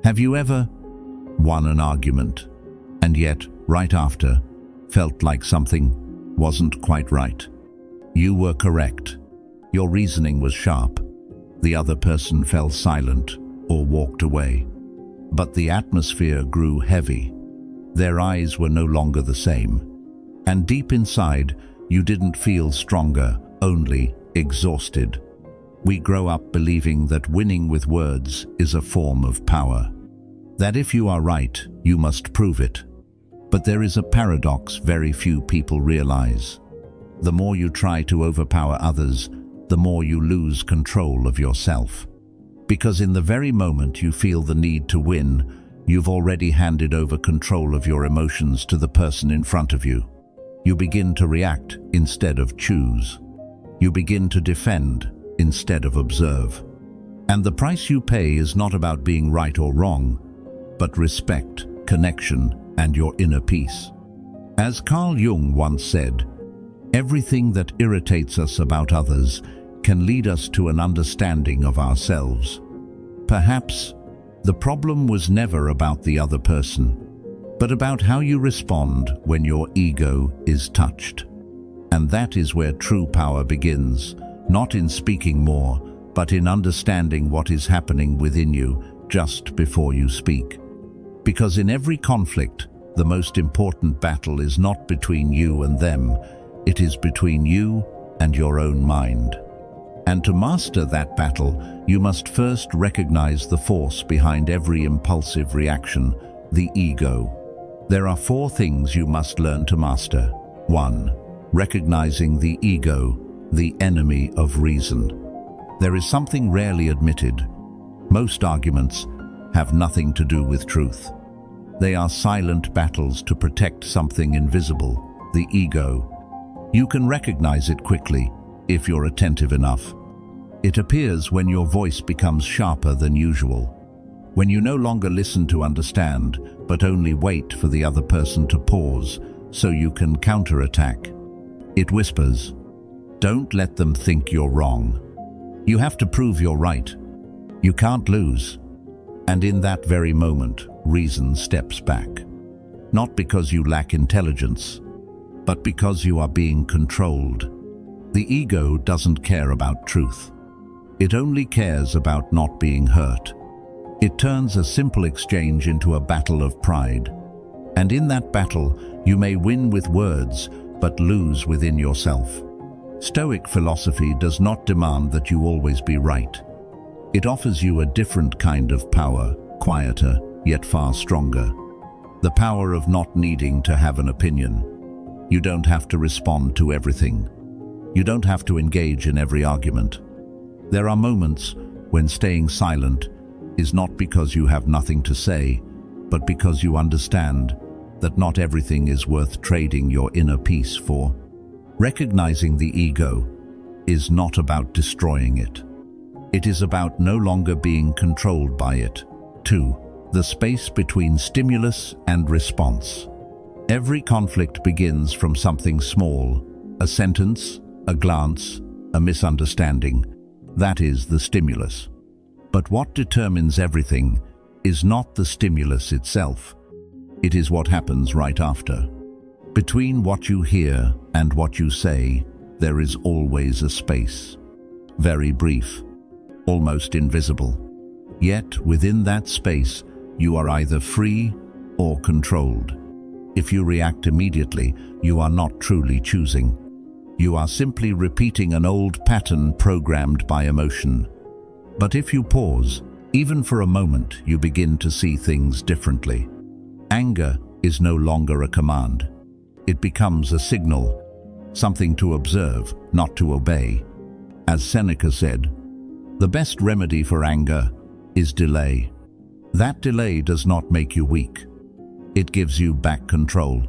Have you ever won an argument and yet, right after, felt like something wasn't quite right? You were correct. Your reasoning was sharp. The other person fell silent or walked away. But the atmosphere grew heavy. Their eyes were no longer the same. And deep inside, you didn't feel stronger, only exhausted. We grow up believing that winning with words is a form of power. That if you are right, you must prove it. But there is a paradox very few people realize. The more you try to overpower others, the more you lose control of yourself. Because in the very moment you feel the need to win, you've already handed over control of your emotions to the person in front of you. You begin to react instead of choose. You begin to defend instead of observe. And the price you pay is not about being right or wrong, but respect, connection, and your inner peace. As Carl Jung once said, everything that irritates us about others can lead us to an understanding of ourselves. Perhaps the problem was never about the other person, but about how you respond when your ego is touched. And that is where true power begins, not in speaking more, but in understanding what is happening within you just before you speak. Because in every conflict, the most important battle is not between you and them, it is between you and your own mind. And to master that battle, you must first recognize the force behind every impulsive reaction, the ego. There are 4 things you must learn to master. 1. Recognizing the ego, the enemy of reason. There is something rarely admitted. Most arguments have nothing to do with truth. They are silent battles to protect something invisible, the ego. You can recognize it quickly if you're attentive enough. It appears when your voice becomes sharper than usual, when you no longer listen to understand, but only wait for the other person to pause so you can counterattack. It whispers, "Don't let them think you're wrong. You have to prove you're right. You can't lose." And in that very moment, reason steps back. Not because you lack intelligence, but because you are being controlled. The ego doesn't care about truth. It only cares about not being hurt. It turns a simple exchange into a battle of pride. And in that battle, you may win with words, but lose within yourself. Stoic philosophy does not demand that you always be right. It offers you a different kind of power, quieter, yet far stronger. The power of not needing to have an opinion. You don't have to respond to everything. You don't have to engage in every argument. There are moments when staying silent is not because you have nothing to say, but because you understand that not everything is worth trading your inner peace for. Recognizing the ego is not about destroying it. It is about no longer being controlled by it. 2. The space between stimulus and response. Every conflict begins from something small, a sentence, a glance, a misunderstanding. That is the stimulus. But what determines everything is not the stimulus itself. It is what happens right after. Between what you hear and what you say, there is always a space. Very brief, almost invisible. Yet within that space, you are either free or controlled. If you react immediately, you are not truly choosing. You are simply repeating an old pattern programmed by emotion. But if you pause, even for a moment, you begin to see things differently. Anger is no longer a command. It becomes a signal, something to observe, not to obey. As Seneca said, the best remedy for anger is delay. That delay does not make you weak. It gives you back control.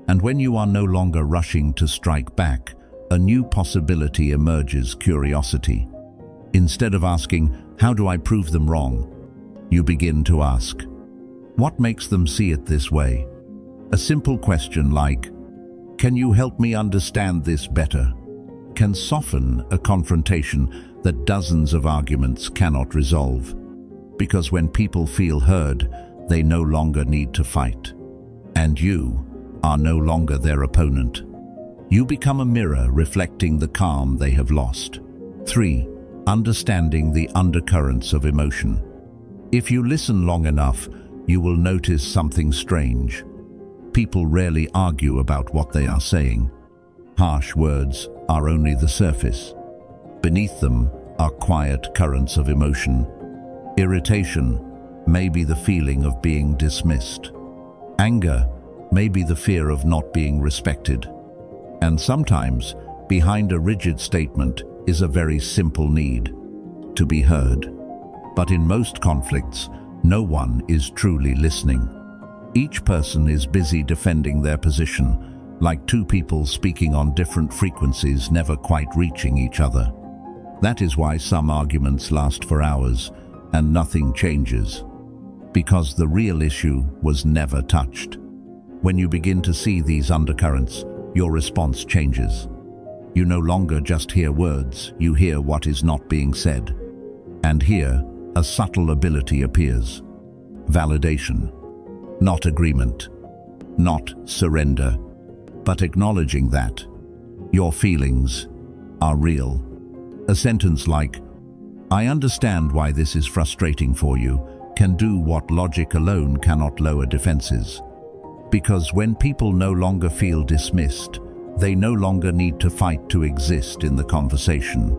And when you are no longer rushing to strike back, a new possibility emerges: curiosity. Instead of asking, "How do I prove them wrong?" you begin to ask, "What makes them see it this way?" A simple question like, "Can you help me understand this better?" can soften a confrontation that dozens of arguments cannot resolve. Because when people feel heard, they no longer need to fight. And you are no longer their opponent. You become a mirror reflecting the calm they have lost. 3. Understanding the undercurrents of emotion. If you listen long enough, you will notice something strange. People rarely argue about what they are saying. Harsh words are only the surface. Beneath them are quiet currents of emotion. Irritation may be the feeling of being dismissed. Anger may be the fear of not being respected. And sometimes, behind a rigid statement is a very simple need: to be heard. But in most conflicts, no one is truly listening. Each person is busy defending their position, like two people speaking on different frequencies, never quite reaching each other. That is why some arguments last for hours and nothing changes, because the real issue was never touched. When you begin to see these undercurrents, your response changes. You no longer just hear words, you hear what is not being said. And here, a subtle ability appears. Validation. Not agreement. Not surrender. But acknowledging that your feelings are real. A sentence like, "I understand why this is frustrating for you," can do what logic alone cannot: lower defenses. Because when people no longer feel dismissed, they no longer need to fight to exist in the conversation.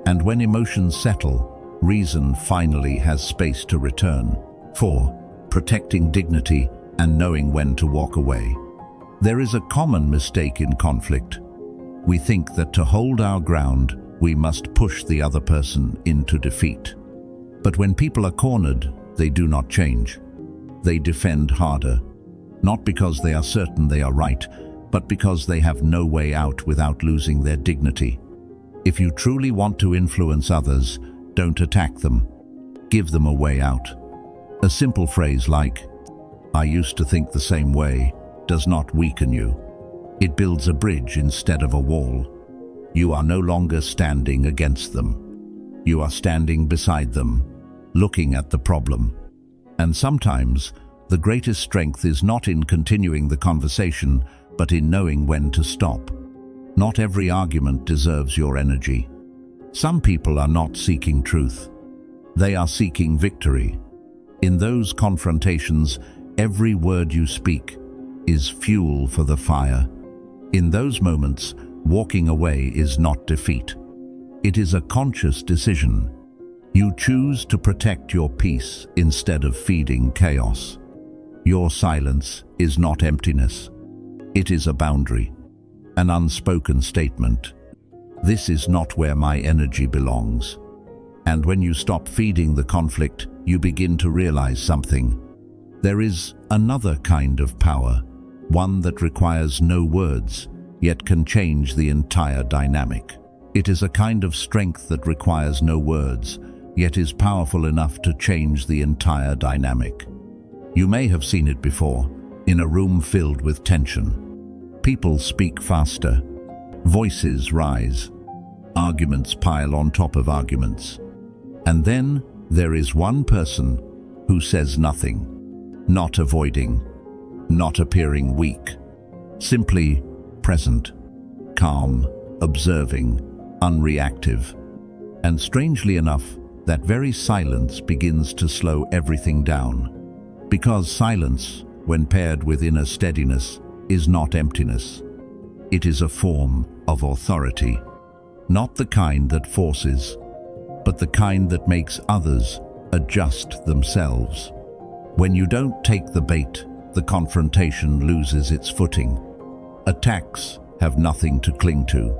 And when emotions settle, reason finally has space to return. 4. Protecting dignity and knowing when to walk away. There is a common mistake in conflict. We think that to hold our ground, we must push the other person into defeat. But when people are cornered, they do not change. They defend harder, not because they are certain they are right, but because they have no way out without losing their dignity. If you truly want to influence others, don't attack them. Give them a way out. A simple phrase like, "I used to think the same way," does not weaken you. It builds a bridge instead of a wall. You are no longer standing against them. You are standing beside them, looking at the problem. And sometimes, the greatest strength is not in continuing the conversation, but in knowing when to stop. Not every argument deserves your energy. Some people are not seeking truth. They are seeking victory. In those confrontations, every word you speak is fuel for the fire. In those moments, walking away is not defeat. It is a conscious decision. You choose to protect your peace instead of feeding chaos. Your silence is not emptiness. It is a boundary, an unspoken statement. This is not where my energy belongs. And when you stop feeding the conflict, you begin to realize something. There is another kind of power, one that requires no words, yet can change the entire dynamic. It is a kind of strength that requires no words, yet is powerful enough to change the entire dynamic. You may have seen it before, in a room filled with tension. People speak faster, voices rise, arguments pile on top of arguments. And then there is one person who says nothing, not avoiding, not appearing weak, simply present, calm, observing, unreactive. And strangely enough, that very silence begins to slow everything down. Because silence, when paired with inner steadiness, is not emptiness. It is a form of authority, not the kind that forces, but the kind that makes others adjust themselves. When you don't take the bait, the confrontation loses its footing. Attacks have nothing to cling to.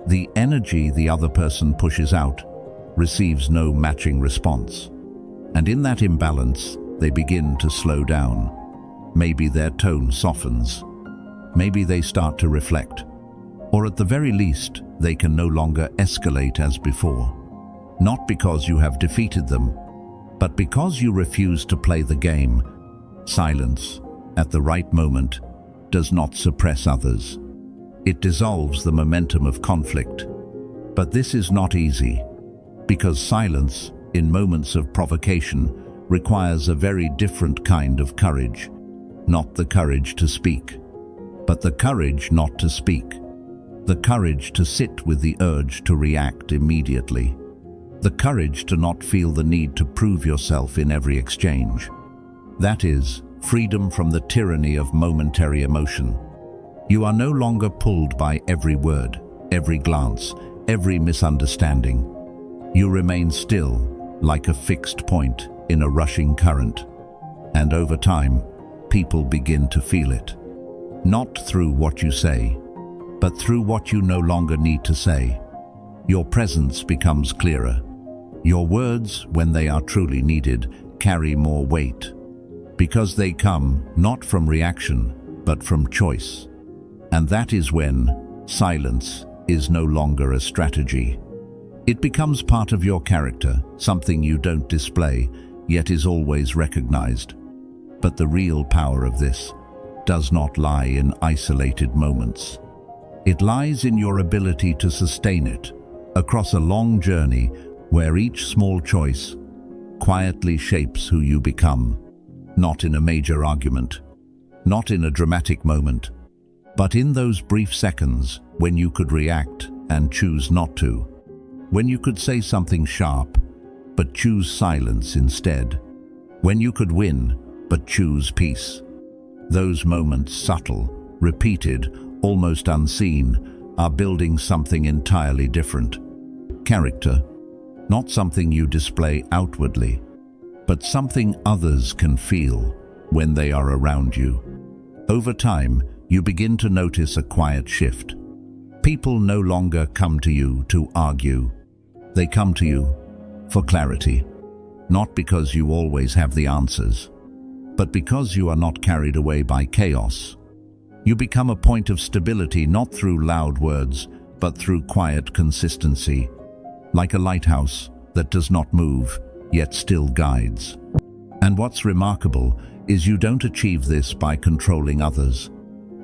The energy the other person pushes out receives no matching response. And in that imbalance, they begin to slow down. Maybe their tone softens. Maybe they start to reflect. Or at the very least, they can no longer escalate as before. Not because you have defeated them, but because you refuse to play the game. Silence, at the right moment, does not suppress others. It dissolves the momentum of conflict. But this is not easy, because silence in moments of provocation, requires a very different kind of courage. Not the courage to speak, but the courage not to speak. The courage to sit with the urge to react immediately. The courage to not feel the need to prove yourself in every exchange. That is, freedom from the tyranny of momentary emotion. You are no longer pulled by every word, every glance, every misunderstanding. You remain still, like a fixed point in a rushing current. And over time, people begin to feel it. Not through what you say, but through what you no longer need to say. Your presence becomes clearer. Your words, when they are truly needed, carry more weight, because they come not from reaction, but from choice. And that is when silence is no longer a strategy. It becomes part of your character, something you don't display, yet is always recognized. But the real power of this does not lie in isolated moments. It lies in your ability to sustain it across a long journey where each small choice quietly shapes who you become. Not in a major argument, not in a dramatic moment, but in those brief seconds when you could react and choose not to. When you could say something sharp, but choose silence instead. When you could win, but choose peace. Those moments, subtle, repeated, almost unseen, are building something entirely different. Character, not something you display outwardly, but something others can feel when they are around you. Over time, you begin to notice a quiet shift. People no longer come to you to argue. They come to you for clarity, not because you always have the answers, but because you are not carried away by chaos. You become a point of stability not through loud words, but through quiet consistency, like a lighthouse that does not move, yet still guides. And what's remarkable is you don't achieve this by controlling others.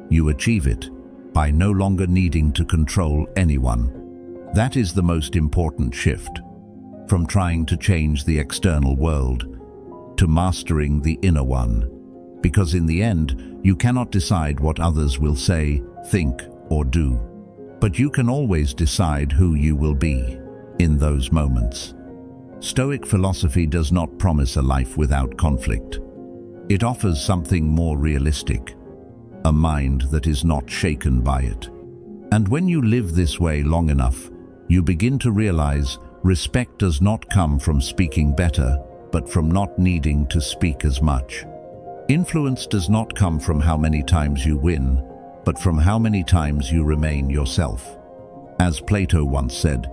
You achieve it by no longer needing to control anyone. That is the most important shift, from trying to change the external world to mastering the inner one. Because in the end, you cannot decide what others will say, think, or do. But you can always decide who you will be in those moments. Stoic philosophy does not promise a life without conflict. It offers something more realistic, a mind that is not shaken by it. And when you live this way long enough, you begin to realize respect does not come from speaking better, but from not needing to speak as much. Influence does not come from how many times you win, but from how many times you remain yourself. As Plato once said,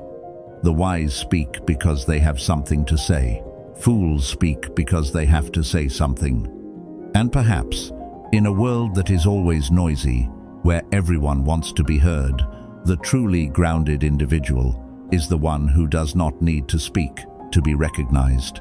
"The wise speak because they have something to say. Fools speak because they have to say something." And perhaps, in a world that is always noisy, where everyone wants to be heard, the truly grounded individual is the one who does not need to speak to be recognized.